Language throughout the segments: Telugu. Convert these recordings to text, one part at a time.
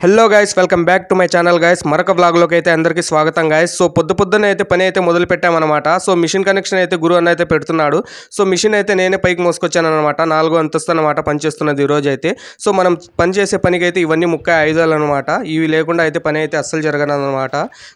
Hello guys, welcome back to my channel guys. మరొక వ్లాగ్లోకి అయితే అందరికీ స్వాగతం గైస్. సో పొద్దున్నే అయితే పని అయితే మొదలు పెట్టామన్నమాట. సో మిషన్ కనెక్షన్ అయితే గురు అన్న అయితే పెడుతున్నాడు. సో మిషన్ అయితే నేనే పైకి మోసుకొచ్చాను అనమాట. 4వ అంతస్తు అనమాట పనిచేస్తున్నది ఈరోజు అయితే. సో మనం పనిచేసే పనికి అయితే ఇవన్నీ ముక్క ఆయుధాలు అనమాట. ఇవి లేకుండా అయితే పని అయితే అస్సలు జరగనమాట.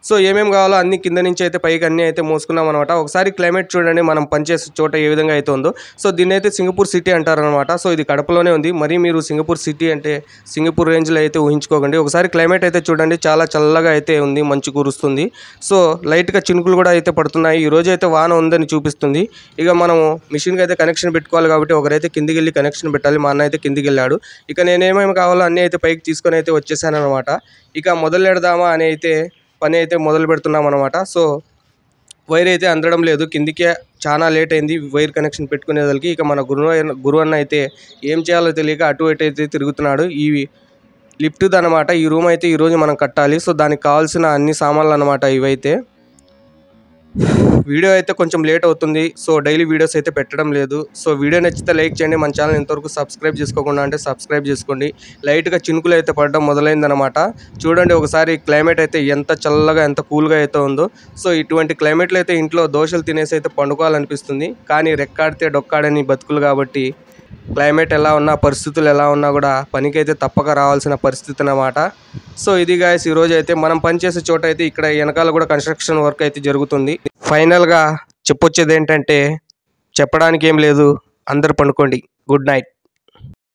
సో ఏమేమి కావాలో అన్ని కింద నుంచి అయితే పైకి అన్నీ అయితే మోసుకున్నాం అనమాట. ఒకసారి క్లైమేట్ చూడండి, మనం పనిచేసే చోట ఏ విధంగా అయితే ఉందో. సో దీన్ని అయితే సింగపూర్ సిటీ అంటారనమాట. సో ఇది కడపలోనే ఉంది. మరి మీరు సింగపూర్ సిటీ అంటే సింగపూర్ రేంజ్లో అయితే ఊహించుకోకండి. ఒకసారి క్లైమేట్ అయితే చూడండి, చాలా చల్లగా అయితే ఉంది, మంచు కురుస్తుంది. సో లైట్గా చినుకులు కూడా అయితే పడుతున్నాయి. ఈ రోజు అయితే వాన ఉందని చూపిస్తుంది. ఇక మనము మిషన్కి అయితే కనెక్షన్ పెట్టుకోవాలి కాబట్టి ఒకరైతే కిందికి వెళ్ళి కనెక్షన్ పెట్టాలి. మా అన్న అయితే కిందికి వెళ్ళాడు. ఇక నేనేమేమి కావాలో అన్నీ అయితే పైకి తీసుకొని అయితే వచ్చేసాను అనమాట. ఇక మొదలెడదామా అని అయితే పని అయితే మొదలు పెడుతున్నాం అనమాట. సో వైర్ అయితే అందడం లేదు, కిందికే చాలా లేట్ అయింది వైర్ కనెక్షన్ పెట్టుకునేదానికి. ఇక మన గురు అన్న అయితే ఏం చేయాలో తెలియక అటు ఇటు అయితే తిరుగుతున్నాడు. ఈ లిఫ్ట్ అనమాట. ఈ రూమ్ అయితే ఈరోజు మనం కట్టాలి. సో దానికి కావాల్సిన అన్ని సామాన్లు అనమాట ఇవైతే. వీడియో అయితే కొంచెం లేట్ అవుతుంది. సో డైలీ వీడియోస్ అయితే పెట్టడం లేదు. సో వీడియో నచ్చితే లైక్ చేయండి. మన ఛానల్ ఇంతవరకు సబ్స్క్రైబ్ చేసుకోకుండా అంటే సబ్స్క్రైబ్ చేసుకోండి. లైట్గా చినుకులు అయితే పడడం మొదలైందనమాట. చూడండి ఒకసారి క్లైమేట్ అయితే ఎంత చల్లగా ఎంత కూల్గా అయితే ఉందో. సో ఇటువంటి క్లైమేట్లో అయితే ఇంట్లో దోశలు తినేసి అయితే పండుకోవాలనిపిస్తుంది. కానీ రెక్కాడితే డొక్కాడని బతుకులు కాబట్టి క్లైమేట్ ఎలా ఉన్నా, పరిస్థితులు ఎలా ఉన్నా కూడా పనికైతే తప్పక రావాల్సిన పరిస్థితి అన్నమాట. సో ఇది గాయస్, ఈరోజు అయితే మనం పనిచేసే చోట అయితే ఇక్కడ వెనకాల కూడా కన్స్ట్రక్షన్ వర్క్ అయితే జరుగుతుంది. ఫైనల్గా చెప్పొచ్చేది ఏంటంటే, చెప్పడానికి ఏం లేదు, అందరు పండుకోండి. Good night.